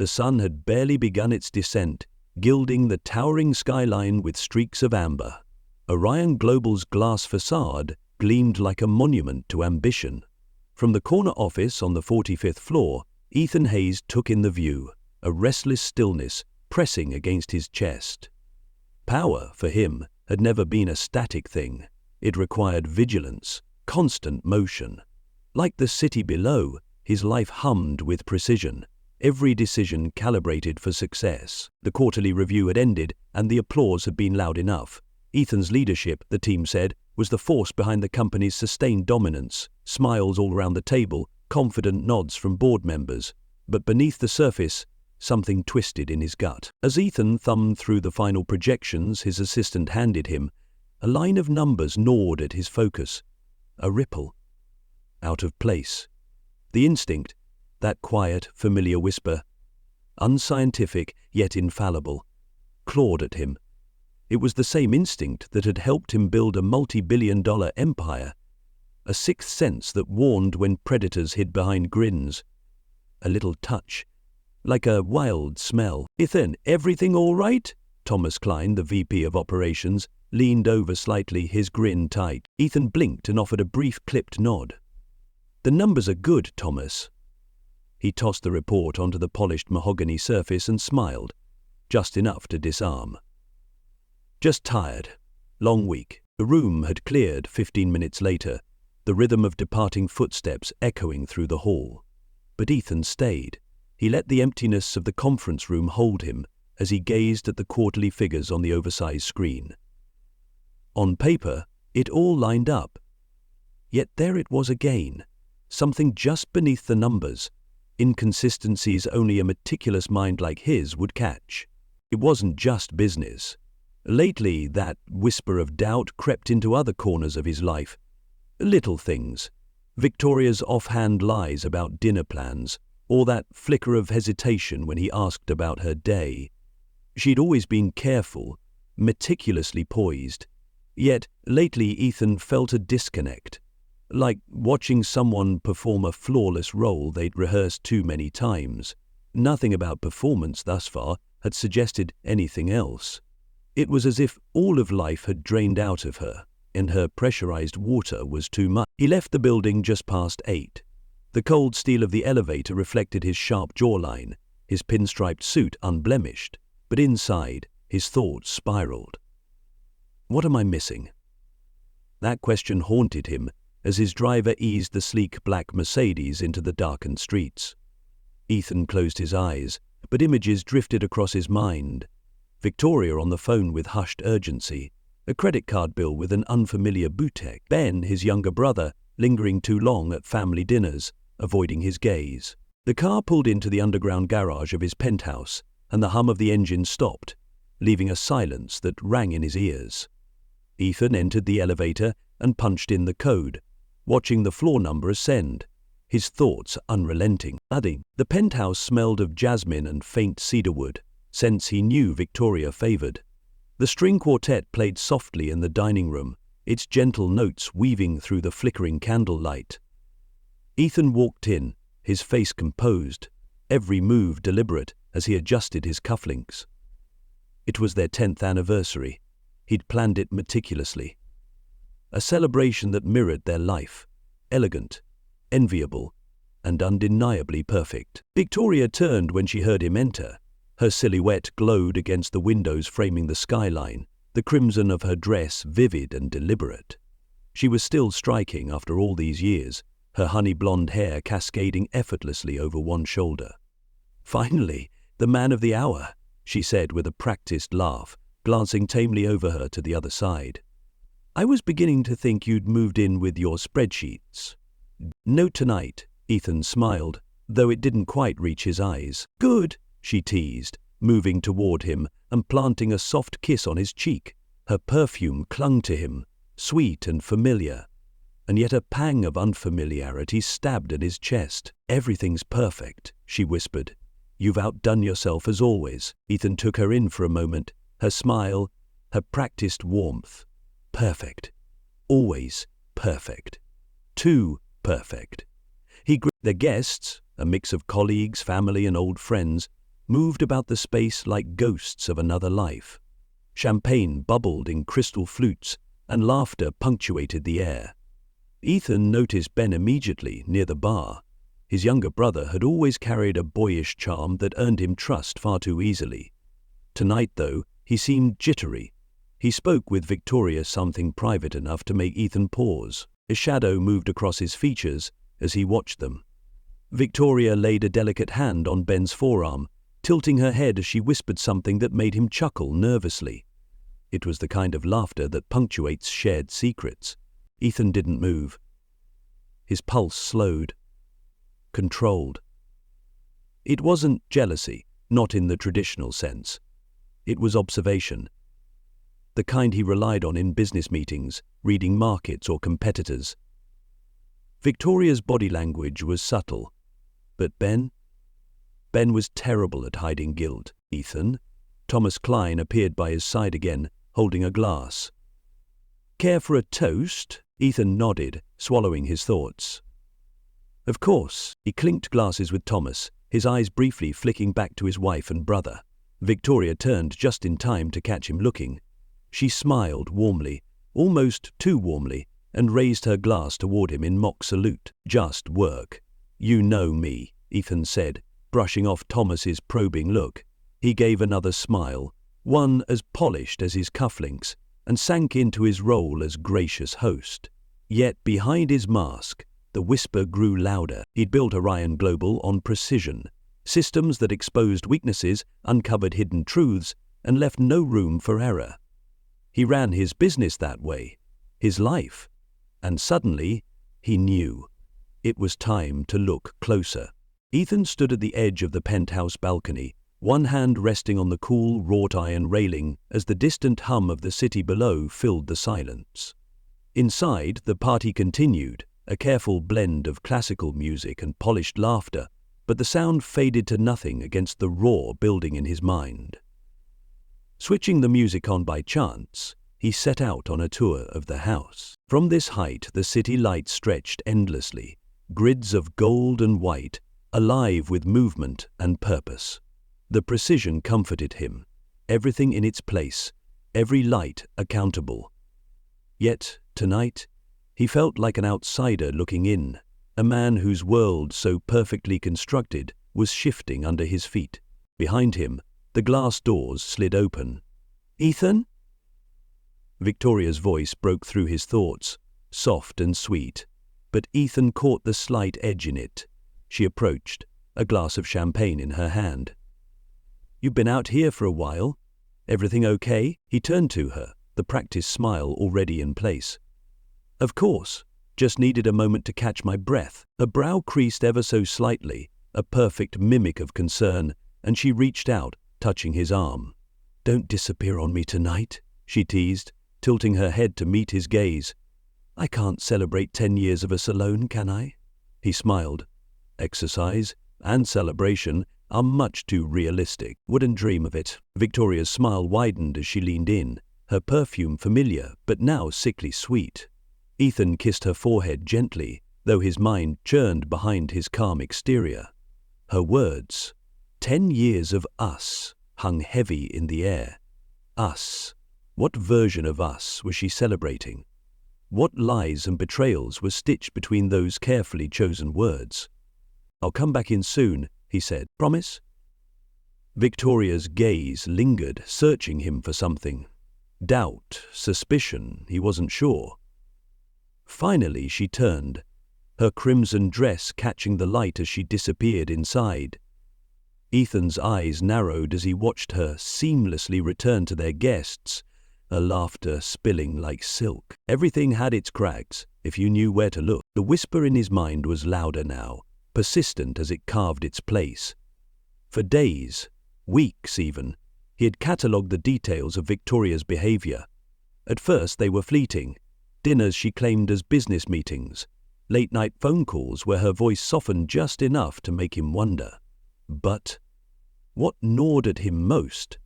The sun had barely begun its descent, gilding the towering skyline with streaks of amber. Orion Global's glass facade gleamed like a monument to ambition. From the corner office on the 45th floor, Ethan Hayes took in the view, a restless stillness pressing against his chest. Power, for him, had never been a static thing. It required vigilance, constant motion. Like the city below, his life hummed with precision, every decision calibrated for success. The quarterly review had ended, and the applause had been loud enough. Ethan's leadership, the team said, was the force behind the company's sustained dominance. Smiles all around the table, confident nods from board members. But beneath the surface, something twisted in his gut. As Ethan thumbed through the final projections his assistant handed him, a line of numbers gnawed at his focus. A ripple. Out of place. The instinct, that quiet, familiar whisper, unscientific yet infallible, clawed at him. It was the same instinct that had helped him build a multi-billion-dollar empire, a sixth sense that warned when predators hid behind grins. A little touch, like a wild smell. "Ethan, everything all right?" Thomas Klein, the VP of Operations, leaned over slightly, his grin tight. Ethan blinked and offered a brief clipped nod. "The numbers are good, Thomas." He tossed the report onto the polished mahogany surface and smiled, just enough to disarm. "Just tired. Long week." The room had cleared 15 minutes later, the rhythm of departing footsteps echoing through the hall. But Ethan stayed. He let the emptiness of the conference room hold him as he gazed at the quarterly figures on the oversized screen. On paper, it all lined up. Yet there it was again, something just beneath the numbers, inconsistencies only a meticulous mind like his would catch. It wasn't just business. Lately, that whisper of doubt crept into other corners of his life. Little things. Victoria's offhand lies about dinner plans, or that flicker of hesitation when he asked about her day. She'd always been careful, meticulously poised. Yet, lately Ethan felt a disconnect, like watching someone perform a flawless role they'd rehearsed too many times. Nothing about performance thus far had suggested anything else. It was as if all of life had drained out of her, and her pressurized water was too much. He left the building just past 8. The cold steel of the elevator reflected his sharp jawline, his pinstriped suit unblemished, but inside, his thoughts spiraled. What am I missing? That question haunted him as his driver eased the sleek black Mercedes into the darkened streets. Ethan closed his eyes, but images drifted across his mind. Victoria on the phone with hushed urgency, a credit card bill with an unfamiliar boutique. Ben, his younger brother, lingering too long at family dinners, avoiding his gaze. The car pulled into the underground garage of his penthouse, and the hum of the engine stopped, leaving a silence that rang in his ears. Ethan entered the elevator and punched in the code, watching the floor number ascend, his thoughts unrelenting. The penthouse smelled of jasmine and faint cedarwood, scents he knew Victoria favored. The string quartet played softly in the dining room, its gentle notes weaving through the flickering candlelight. Ethan walked in, his face composed, every move deliberate as he adjusted his cufflinks. It was their 10th anniversary. He'd planned it meticulously. A celebration that mirrored their life, elegant, enviable, and undeniably perfect. Victoria turned when she heard him enter. Her silhouette glowed against the windows framing the skyline, the crimson of her dress vivid and deliberate. She was still striking after all these years, her honey blonde hair cascading effortlessly over one shoulder. "Finally, the man of the hour," she said with a practiced laugh, glancing tamely over her to the other side. "I was beginning to think you'd moved in with your spreadsheets." "No tonight," Ethan smiled, though it didn't quite reach his eyes. "Good," she teased, moving toward him and planting a soft kiss on his cheek. Her perfume clung to him, sweet and familiar, and yet a pang of unfamiliarity stabbed at his chest. "Everything's perfect," she whispered. "You've outdone yourself as always." Ethan took her in for a moment, her smile, her practiced warmth. Perfect. Always perfect. Too perfect. He greeted their guests, a mix of colleagues, family, and old friends, moved about the space like ghosts of another life. Champagne bubbled in crystal flutes, and laughter punctuated the air. Ethan noticed Ben immediately near the bar. His younger brother had always carried a boyish charm that earned him trust far too easily. Tonight, though, he seemed jittery. He spoke with Victoria something private enough to make Ethan pause. A shadow moved across his features as he watched them. Victoria laid a delicate hand on Ben's forearm, tilting her head as she whispered something that made him chuckle nervously. It was the kind of laughter that punctuates shared secrets. Ethan didn't move. His pulse slowed. Controlled. It wasn't jealousy, not in the traditional sense. It was observation. The kind he relied on in business meetings, reading markets or competitors. Victoria's body language was subtle. But Ben? Ben was terrible at hiding guilt. Ethan? Thomas Klein appeared by his side again, holding a glass. Care for a toast? Ethan nodded, swallowing his thoughts. Of course. He clinked glasses with Thomas, his eyes briefly flicking back to his wife and brother. Victoria turned just in time to catch him looking. She smiled warmly, almost too warmly, and raised her glass toward him in mock salute. Just work. You know me, Ethan said, brushing off Thomas's probing look. He gave another smile, one as polished as his cufflinks, and sank into his role as gracious host. Yet behind his mask, the whisper grew louder. He'd built Orion Global on precision, systems that exposed weaknesses, uncovered hidden truths, and left no room for error. He ran his business that way, his life, and suddenly, he knew. It was time to look closer. Ethan stood at the edge of the penthouse balcony, one hand resting on the cool wrought iron railing as the distant hum of the city below filled the silence. Inside, the party continued, a careful blend of classical music and polished laughter, but the sound faded to nothing against the roar building in his mind. Switching the music on by chance, he set out on a tour of the house. From this height, the city lights stretched endlessly, grids of gold and white, alive with movement and purpose. The precision comforted him, everything in its place, every light accountable. Yet, tonight, he felt like an outsider looking in, a man whose world, so perfectly constructed, was shifting under his feet. Behind him, the glass doors slid open. Ethan? Victoria's voice broke through his thoughts, soft and sweet, but Ethan caught the slight edge in it. She approached, a glass of champagne in her hand. You've been out here for a while. Everything okay? He turned to her, the practiced smile already in place. Of course, just needed a moment to catch my breath. Her brow creased ever so slightly, a perfect mimic of concern, and she reached out, touching his arm. Don't disappear on me tonight, she teased, tilting her head to meet his gaze. I can't celebrate 10 years of us alone, can I? He smiled. Exercise and celebration are much too realistic. Wouldn't dream of it. Victoria's smile widened as she leaned in, her perfume familiar but now sickly sweet. Ethan kissed her forehead gently, though his mind churned behind his calm exterior. Her words, 10 years of us, hung heavy in the air. Us. What version of us was she celebrating? What lies and betrayals were stitched between those carefully chosen words? I'll come back in soon, he said. Promise? Victoria's gaze lingered, searching him for something. Doubt, suspicion, he wasn't sure. Finally she turned, her crimson dress catching the light as she disappeared inside. Ethan's eyes narrowed as he watched her seamlessly return to their guests, her laughter spilling like silk. Everything had its cracks, if you knew where to look. The whisper in his mind was louder now, persistent as it carved its place. For days, weeks even, he had catalogued the details of Victoria's behavior. At first they were fleeting, dinners she claimed as business meetings, late-night phone calls where her voice softened just enough to make him wonder. But what gnawed at him most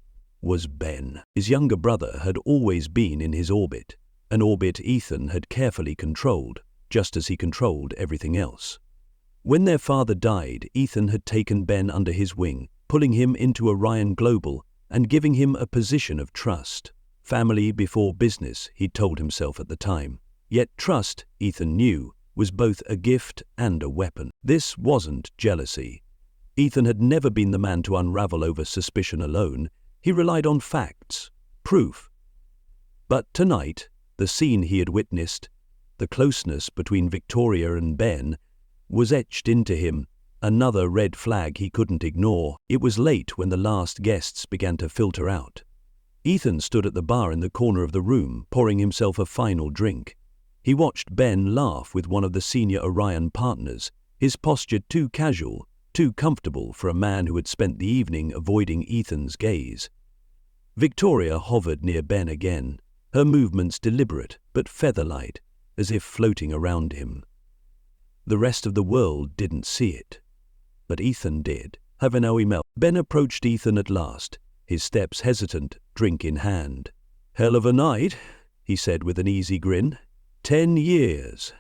was Ben. His younger brother had always been in his orbit, an orbit Ethan had carefully controlled, just as he controlled everything else. When their father died, Ethan had taken Ben under his wing, pulling him into Orion Global and giving him a position of trust. Family before business, he told himself at the time. Yet trust, Ethan knew, was both a gift and a weapon. This wasn't jealousy. Ethan had never been the man to unravel over suspicion alone. He relied on facts, proof. But tonight, the scene he had witnessed, the closeness between Victoria and Ben, was etched into him, another red flag he couldn't ignore. It was late when the last guests began to filter out. Ethan stood at the bar in the corner of the room, pouring himself a final drink. He watched Ben laugh with one of the senior Orion partners, his posture too casual, too comfortable for a man who had spent the evening avoiding Ethan's gaze. Victoria hovered near Ben again, her movements deliberate but feather-light, as if floating around him. The rest of the world didn't see it, but Ethan did. Have an email. Ben approached Ethan at last, his steps hesitant, drink in hand. "Hell of a night," he said with an easy grin. 10 years.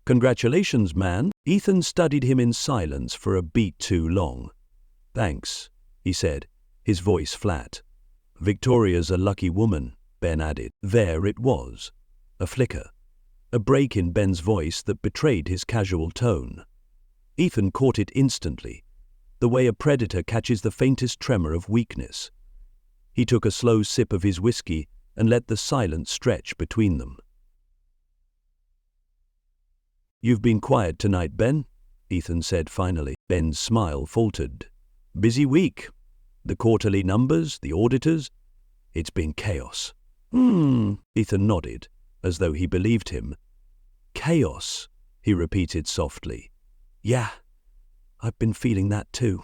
"Congratulations, man." Ethan studied him in silence for a beat too long. "Thanks," he said, his voice flat. "Victoria's a lucky woman," Ben added. There it was, a flicker, a break in Ben's voice that betrayed his casual tone. Ethan caught it instantly, the way a predator catches the faintest tremor of weakness. He took a slow sip of his whiskey and let the silence stretch between them. "You've been quiet tonight, Ben," Ethan said finally. Ben's smile faltered. "Busy week. The quarterly numbers, the auditors. It's been chaos." Ethan nodded, as though he believed him. "Chaos," he repeated softly. "Yeah, I've been feeling that too."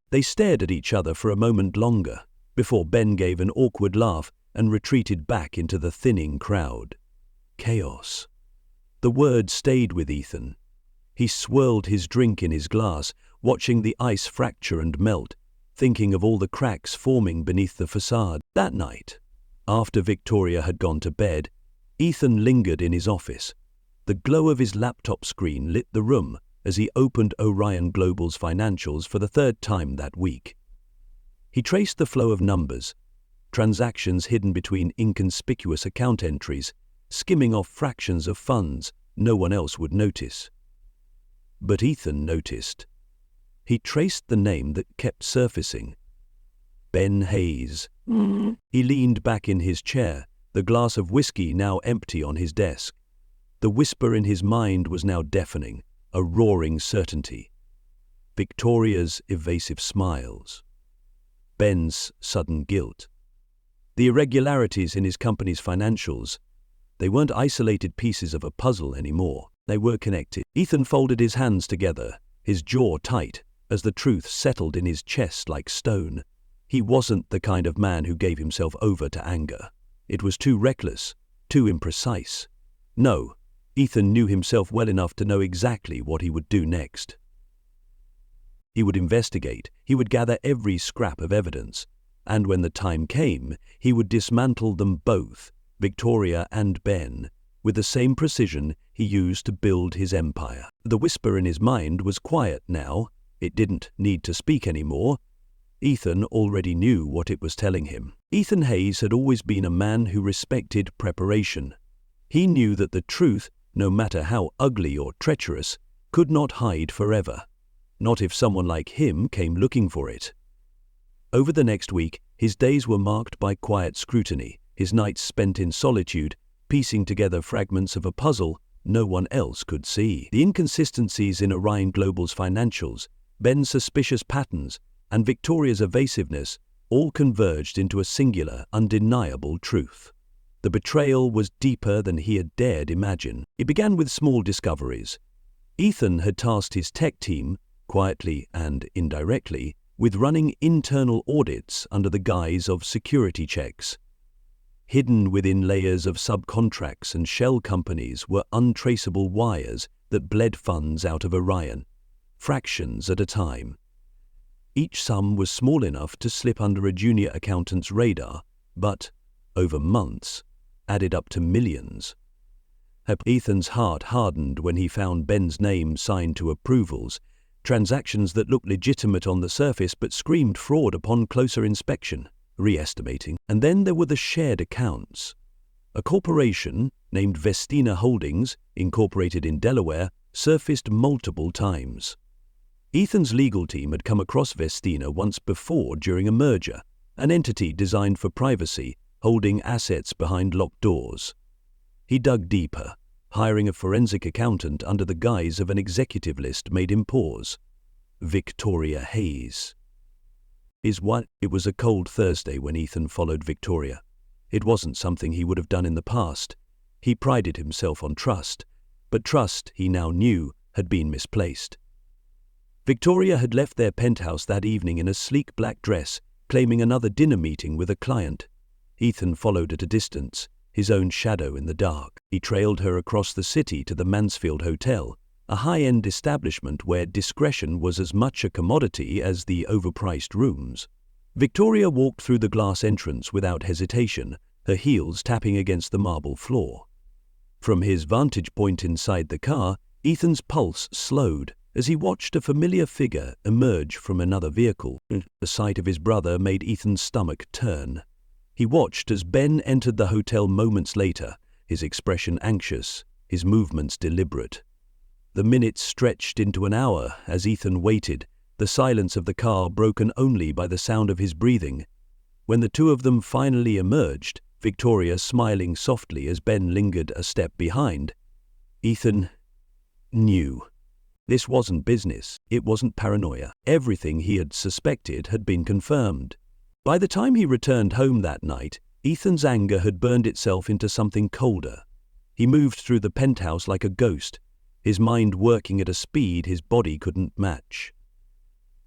They stared at each other for a moment longer, before Ben gave an awkward laugh and retreated back into the thinning crowd. Chaos. The word stayed with Ethan. He swirled his drink in his glass, watching the ice fracture and melt, thinking of all the cracks forming beneath the facade. That night, after Victoria had gone to bed, Ethan lingered in his office. The glow of his laptop screen lit the room as he opened Orion Global's financials for the third time that week. He traced the flow of numbers, transactions hidden between inconspicuous account entries, skimming off fractions of funds no one else would notice. But Ethan noticed. He traced the name that kept surfacing. Ben Hayes. He leaned back in his chair, the glass of whiskey now empty on his desk. The whisper in his mind was now deafening, a roaring certainty. Victoria's evasive smiles. Ben's sudden guilt. The irregularities in his company's financials. They weren't isolated pieces of a puzzle anymore. They were connected. Ethan folded his hands together, his jaw tight, as the truth settled in his chest like stone. He wasn't the kind of man who gave himself over to anger. It was too reckless, too imprecise. No, Ethan knew himself well enough to know exactly what he would do next. He would investigate, he would gather every scrap of evidence, and when the time came, he would dismantle them both, Victoria and Ben, with the same precision he used to build his empire. The whisper in his mind was quiet now. It didn't need to speak anymore. Ethan already knew what it was telling him. Ethan Hayes had always been a man who respected preparation. He knew that the truth, no matter how ugly or treacherous, could not hide forever. Not if someone like him came looking for it. Over the next week, his days were marked by quiet scrutiny, his nights spent in solitude, piecing together fragments of a puzzle no one else could see. The inconsistencies in Orion Global's financials, Ben's suspicious patterns, and Victoria's evasiveness all converged into a singular, undeniable truth. The betrayal was deeper than he had dared imagine. It began with small discoveries. Ethan had tasked his tech team, quietly and indirectly, with running internal audits under the guise of security checks. Hidden within layers of subcontracts and shell companies were untraceable wires that bled funds out of Orion, fractions at a time. Each sum was small enough to slip under a junior accountant's radar, but, over months, added up to millions. Ethan's heart hardened when he found Ben's name signed to approvals, Transactions that looked legitimate on the surface but screamed fraud upon closer inspection, re-estimating. And then there were the shared accounts. A corporation named Vestina Holdings, incorporated in Delaware, surfaced multiple times. Ethan's legal team had come across Vestina once before during a merger, an entity designed for privacy, holding assets behind locked doors. He dug deeper, hiring a forensic accountant under the guise of an executive list made him pause. Victoria Hayes. It was a cold Thursday when Ethan followed Victoria. It wasn't something he would have done in the past. He prided himself on trust, but trust, he now knew, had been misplaced. Victoria had left their penthouse that evening in a sleek black dress, claiming another dinner meeting with a client. Ethan followed at a distance, his own shadow in the dark. He trailed her across the city to the Mansfield Hotel, a high-end establishment where discretion was as much a commodity as the overpriced rooms. Victoria walked through the glass entrance without hesitation, her heels tapping against the marble floor. From his vantage point inside the car, Ethan's pulse slowed as he watched a familiar figure emerge from another vehicle. The sight of his brother made Ethan's stomach turn. He watched as Ben entered the hotel moments later, his expression anxious, his movements deliberate. The minutes stretched into an hour as Ethan waited, the silence of the car broken only by the sound of his breathing. When the two of them finally emerged, Victoria smiling softly as Ben lingered a step behind, Ethan knew. This wasn't business, it wasn't paranoia. Everything he had suspected had been confirmed. By the time he returned home that night, Ethan's anger had burned itself into something colder. He moved through the penthouse like a ghost, his mind working at a speed his body couldn't match.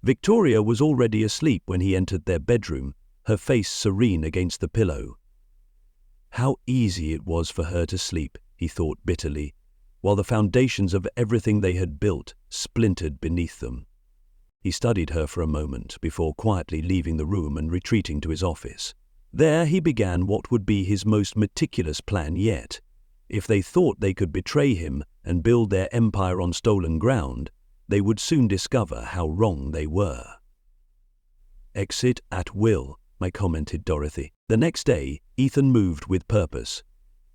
Victoria was already asleep when he entered their bedroom, her face serene against the pillow. How easy it was for her to sleep, he thought bitterly, while the foundations of everything they had built splintered beneath them. He studied her for a moment before quietly leaving the room and retreating to his office. There he began what would be his most meticulous plan yet. If they thought they could betray him and build their empire on stolen ground, they would soon discover how wrong they were. "Exit at will," commented Dorothy. The next day, Ethan moved with purpose.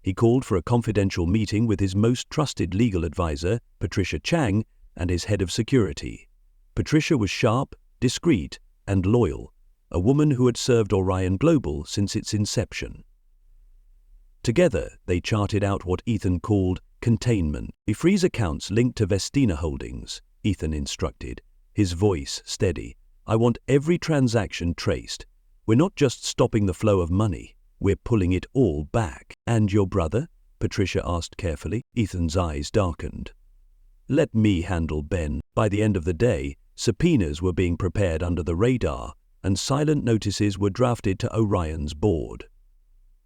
He called for a confidential meeting with his most trusted legal advisor, Patricia Chang, and his head of security. Patricia was sharp, discreet, and loyal, a woman who had served Orion Global since its inception. Together, they charted out what Ethan called containment. "We freeze accounts linked to Vestina Holdings," Ethan instructed, his voice steady. "I want every transaction traced. We're not just stopping the flow of money, we're pulling it all back." "And your brother?" Patricia asked carefully. Ethan's eyes darkened. "Let me handle Ben." By the end of the day, subpoenas were being prepared under the radar, and silent notices were drafted to Orion's board.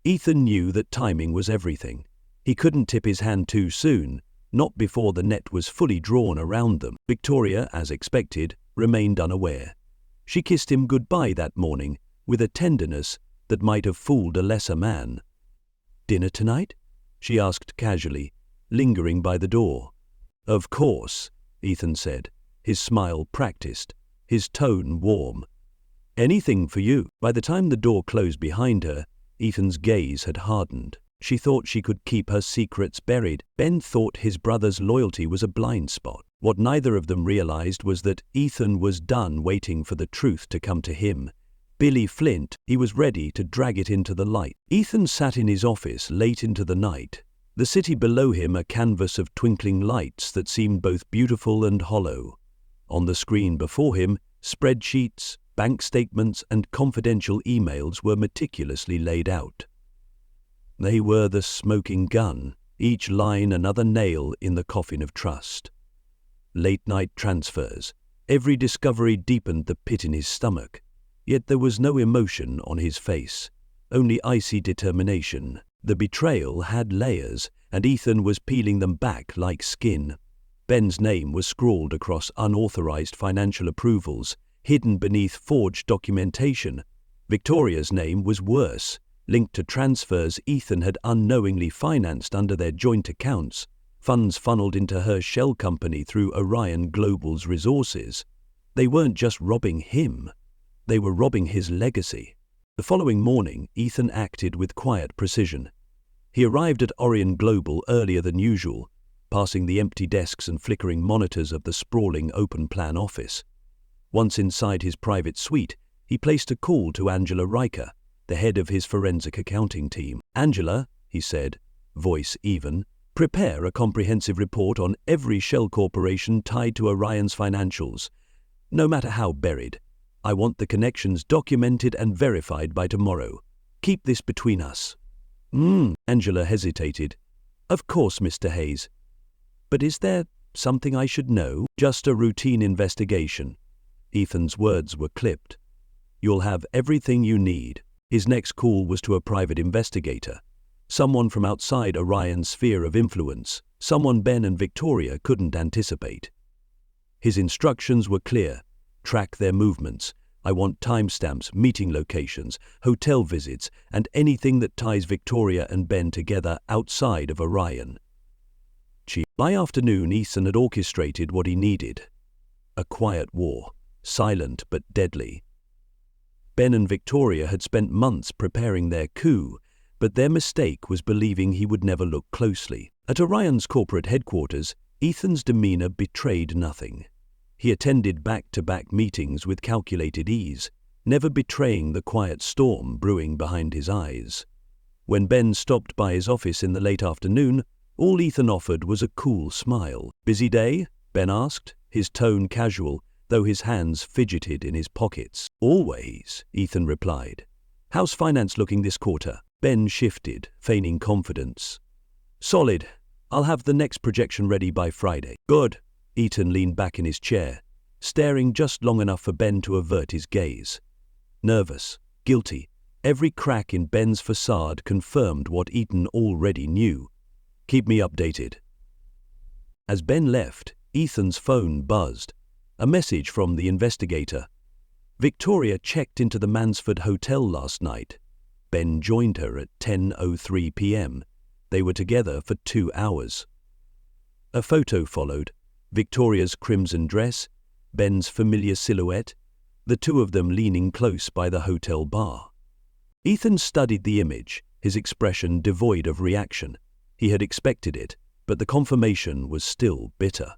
Ethan knew that timing was everything. He couldn't tip his hand too soon, not before the net was fully drawn around them. Victoria, as expected, remained unaware. She kissed him goodbye that morning, with a tenderness that might have fooled a lesser man. "Dinner tonight?" she asked casually, lingering by the door. "Of course," Ethan said, his smile practiced, his tone warm. "Anything for you." By the time the door closed behind her, Ethan's gaze had hardened. She thought she could keep her secrets buried. Ben thought his brother's loyalty was a blind spot. What neither of them realized was that Ethan was done waiting for the truth to come to him. Billy Flint, he was ready to drag it into the light. Ethan sat in his office late into the night, the city below him a canvas of twinkling lights that seemed both beautiful and hollow. On the screen before him, spreadsheets, bank statements, and confidential emails were meticulously laid out. They were the smoking gun, each line another nail in the coffin of trust. Late-night transfers, every discovery deepened the pit in his stomach. Yet there was no emotion on his face, only icy determination. The betrayal had layers, and Ethan was peeling them back like skin. Ben's name was scrawled across unauthorized financial approvals, hidden beneath forged documentation. Victoria's name was worse, linked to transfers Ethan had unknowingly financed under their joint accounts. funds funneled into her shell company through Orion Global's resources. They weren't just robbing him, they were robbing his legacy. The following morning, Ethan acted with quiet precision. He arrived at Orion Global earlier than usual, passing the empty desks and flickering monitors of the sprawling open-plan office. Once inside his private suite, he placed a call to Angela Riker, the head of his forensic accounting team. "Angela," he said, voice even, "prepare a comprehensive report on every shell corporation tied to Orion's financials, no matter how buried. I want the connections documented and verified by tomorrow. Keep this between us." Angela hesitated. "Of course, Mr. Hayes. But is there something I should know?" "Just a routine investigation." Ethan's words were clipped. "You'll have everything you need." His next call was to a private investigator, someone from outside Orion's sphere of influence, someone Ben and Victoria couldn't anticipate. His instructions were clear. Track their movements. I want timestamps, meeting locations, hotel visits, and anything that ties Victoria and Ben together outside of Orion. By afternoon, Ethan had orchestrated what he needed. A quiet war, silent but deadly. Ben and Victoria had spent months preparing their coup, but their mistake was believing he would never look closely. At Orion's corporate headquarters, Ethan's demeanor betrayed nothing. He attended back-to-back meetings with calculated ease, never betraying the quiet storm brewing behind his eyes. When Ben stopped by his office in the late afternoon, all Ethan offered was a cool smile. "Busy day?" Ben asked, his tone casual, though his hands fidgeted in his pockets. "Always," Ethan replied. "How's finance looking this quarter?" Ben shifted, feigning confidence. "Solid. I'll have the next projection ready by Friday." "Good." Ethan leaned back in his chair, staring just long enough for Ben to avert his gaze. Nervous, guilty, every crack in Ben's facade confirmed what Ethan already knew. "Keep me updated." As Ben left, Ethan's phone buzzed. A message from the investigator. Victoria checked into the Mansford Hotel last night. Ben joined her at 10:03 p.m. They were together for 2 hours. A photo followed. Victoria's crimson dress, Ben's familiar silhouette, the two of them leaning close by the hotel bar. Ethan studied the image, his expression devoid of reaction. He had expected it, but the confirmation was still bitter.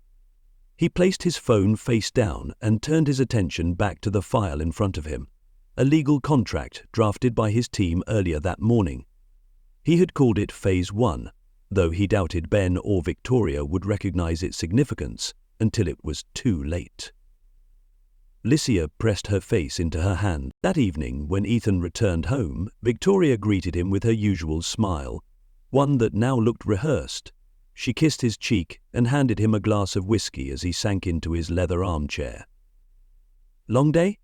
He placed his phone face down and turned his attention back to the file in front of him, a legal contract drafted by his team earlier that morning. He had called it Phase 1, though he doubted Ben or Victoria would recognize its significance until it was too late. Licia pressed her face into her hand. That evening, when Ethan returned home, Victoria greeted him with her usual smile, one that now looked rehearsed. She kissed his cheek and handed him a glass of whiskey as he sank into his leather armchair. "Long day?"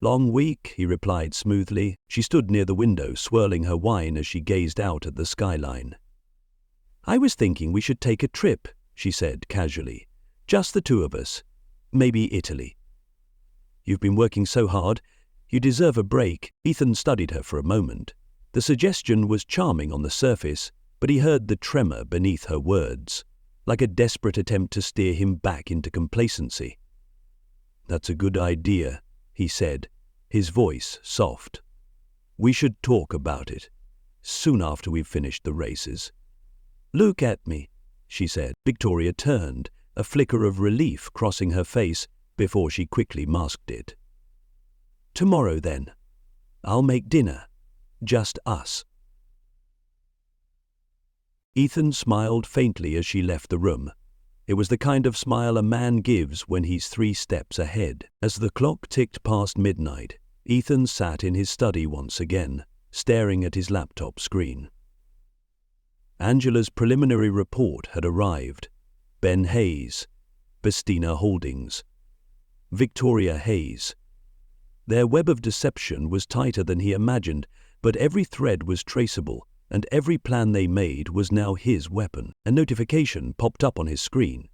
"Long week," he replied smoothly. She stood near the window, swirling her wine as she gazed out at the skyline. "I was thinking we should take a trip," she said casually. "Just the two of us. Maybe Italy." "You've been working so hard. You deserve a break." Ethan studied her for a moment. The suggestion was charming on the surface, but he heard the tremor beneath her words, like a desperate attempt to steer him back into complacency. "That's a good idea," he said, his voice soft. "We should talk about it, soon after we've finished the races." "Look at me," she said. Victoria turned, a flicker of relief crossing her face before she quickly masked it. "Tomorrow, then. I'll make dinner. Just us." Ethan smiled faintly as she left the room. It was the kind of smile a man gives when he's 3 steps ahead. As the clock ticked past midnight, Ethan sat in his study once again, staring at his laptop screen. Angela's preliminary report had arrived. Ben Hayes, Bestina Holdings, Victoria Hayes. Their web of deception was tighter than he imagined, but every thread was traceable, and every plan they made was now his weapon. A notification popped up on his screen.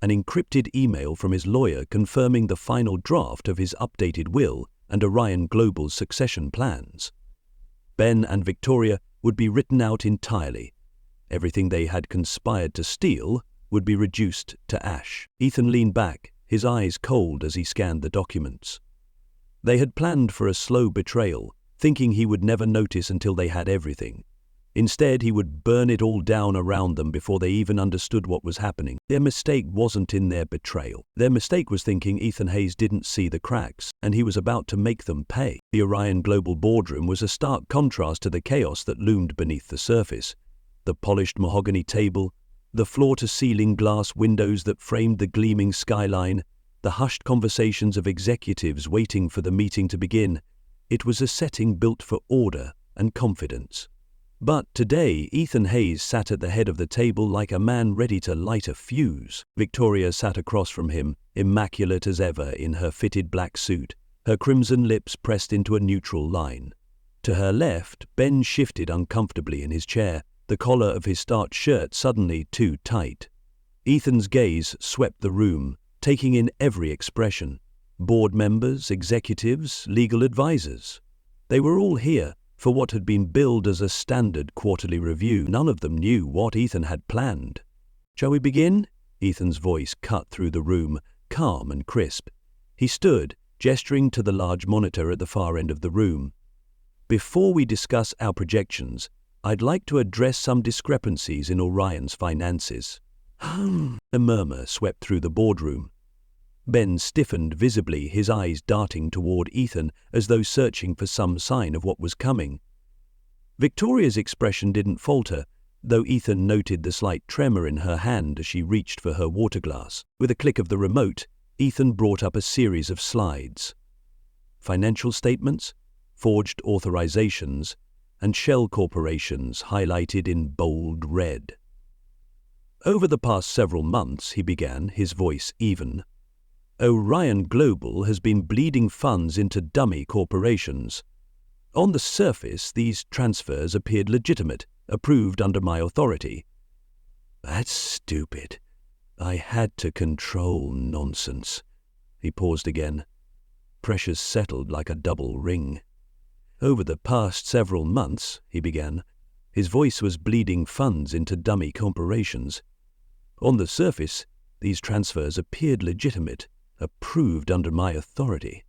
An encrypted email from his lawyer confirming the final draft of his updated will and Orion Global's succession plans. Ben and Victoria would be written out entirely. Everything they had conspired to steal would be reduced to ash. Ethan leaned back, his eyes cold as he scanned the documents. They had planned for a slow betrayal, thinking he would never notice until they had everything. Instead, he would burn it all down around them before they even understood what was happening. Their mistake wasn't in their betrayal. Their mistake was thinking Ethan Hayes didn't see the cracks, and he was about to make them pay. The Orion Global boardroom was a stark contrast to the chaos that loomed beneath the surface. The polished mahogany table, the floor-to-ceiling glass windows that framed the gleaming skyline, the hushed conversations of executives waiting for the meeting to begin. It was a setting built for order and confidence. But today, Ethan Hayes sat at the head of the table like a man ready to light a fuse. Victoria sat across from him, immaculate as ever in her fitted black suit, her crimson lips pressed into a neutral line. To her left, Ben shifted uncomfortably in his chair, the collar of his starched shirt suddenly too tight. Ethan's gaze swept the room, taking in every expression. Board members, executives, legal advisors. They were all here for what had been billed as a standard quarterly review. None of them knew what Ethan had planned. "Shall we begin?" Ethan's voice cut through the room, calm and crisp. He stood, gesturing to the large monitor at the far end of the room. "Before we discuss our projections, I'd like to address some discrepancies in Orion's finances." A murmur swept through the boardroom. Ben stiffened visibly, his eyes darting toward Ethan as though searching for some sign of what was coming. Victoria's expression didn't falter, though Ethan noted the slight tremor in her hand as she reached for her water glass. With a click of the remote, Ethan brought up a series of slides. Financial statements, forged authorizations, and shell corporations highlighted in bold red. "Over the past several months," he began, his voice even, "Orion Global has been bleeding funds into dummy corporations. On the surface, these transfers appeared legitimate, approved under my authority." "That's stupid. I had to control nonsense." He paused again. Pressures settled like a double ring. "Over the past several months," he began, his voice was bleeding funds into dummy corporations. "On the surface, these transfers appeared legitimate, approved under my authority."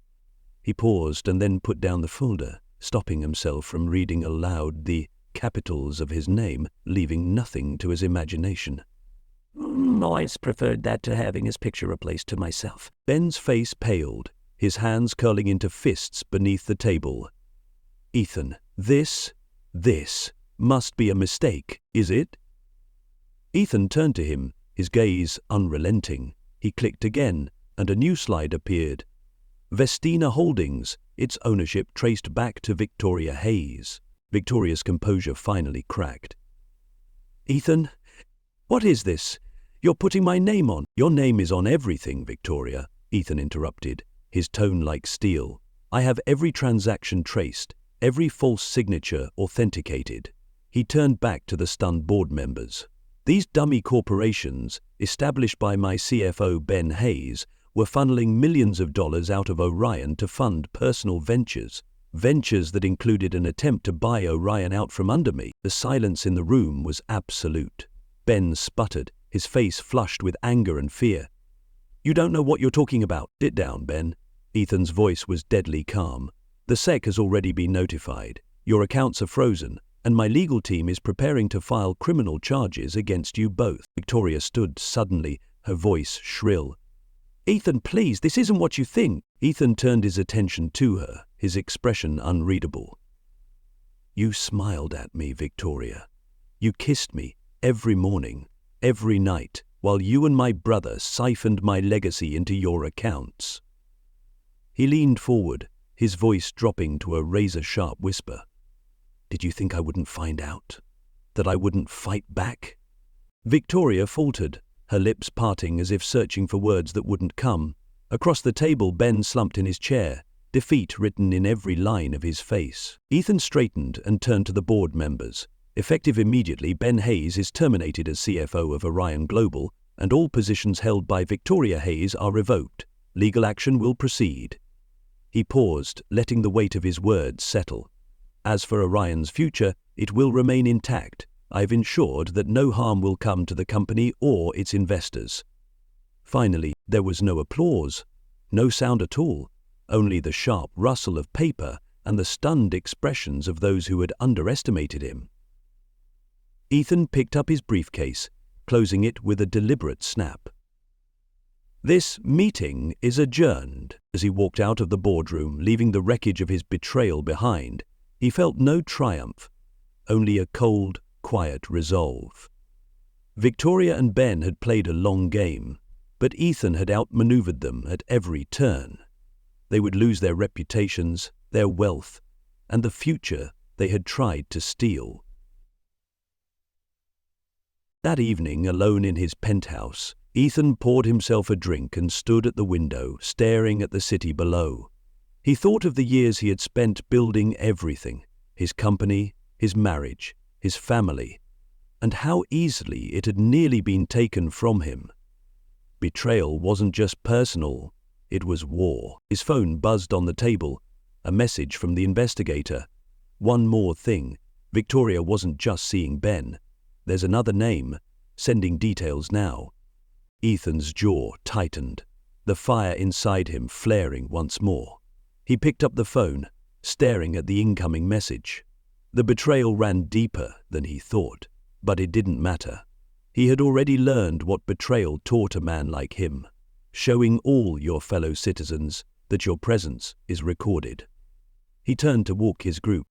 He paused and then put down the folder, stopping himself from reading aloud the capitals of his name, leaving nothing to his imagination. "I preferred that to having his picture replaced to myself." Ben's face paled, his hands curling into fists beneath the table. "Ethan, this must be a mistake, is it?" Ethan turned to him, his gaze unrelenting. He clicked again, and a new slide appeared. Vestina Holdings, its ownership traced back to Victoria Hayes. Victoria's composure finally cracked. "Ethan, what is this? You're putting my name on." "Your name is on everything, Victoria," Ethan interrupted, his tone like steel. "I have every transaction traced, every false signature authenticated." He turned back to the stunned board members. "These dummy corporations, established by my CFO Ben Hayes, were funneling millions of dollars out of Orion to fund personal ventures that included an attempt to buy Orion out from under me." The silence in the room was absolute. Ben sputtered, his face flushed with anger and fear. "You don't know what you're talking about." "Sit down, Ben." Ethan's voice was deadly calm. "The SEC has already been notified. Your accounts are frozen, and my legal team is preparing to file criminal charges against you both." Victoria stood suddenly, her voice shrill. "Ethan, please, this isn't what you think." Ethan turned his attention to her, his expression unreadable. "You smiled at me, Victoria. You kissed me every morning, every night, while you and my brother siphoned my legacy into your accounts." He leaned forward, his voice dropping to a razor-sharp whisper. "Did you think I wouldn't find out? That I wouldn't fight back?" Victoria faltered, her lips parting as if searching for words that wouldn't come. Across the table, Ben slumped in his chair, defeat written in every line of his face. Ethan straightened and turned to the board members. Effective immediately, Ben Hayes is terminated as CFO of Orion Global, and all positions held by Victoria Hayes are revoked. Legal action will proceed. He paused, letting the weight of his words settle. As for Orion's future, it will remain intact, I've ensured that no harm will come to the company or its investors." Finally, there was no applause, no sound at all, only the sharp rustle of paper and the stunned expressions of those who had underestimated him. Ethan picked up his briefcase, closing it with a deliberate snap. "This meeting is adjourned." As he walked out of the boardroom, leaving the wreckage of his betrayal behind, he felt no triumph, only a cold, quiet resolve. Victoria and Ben had played a long game, but Ethan had outmaneuvered them at every turn. They would lose their reputations, their wealth, and the future they had tried to steal. That evening, alone in his penthouse, Ethan poured himself a drink and stood at the window, staring at the city below. He thought of the years he had spent building everything, his company, his marriage, his family, and how easily it had nearly been taken from him. Betrayal wasn't just personal, it was war. His phone buzzed on the table, a message from the investigator. One more thing, Victoria wasn't just seeing Ben. There's another name, sending details now. Ethan's jaw tightened, the fire inside him flaring once more. He picked up the phone, staring at the incoming message. The betrayal ran deeper than he thought, but it didn't matter. He had already learned what betrayal taught a man like him, showing all your fellow citizens that your presence is recorded. He turned to walk his group.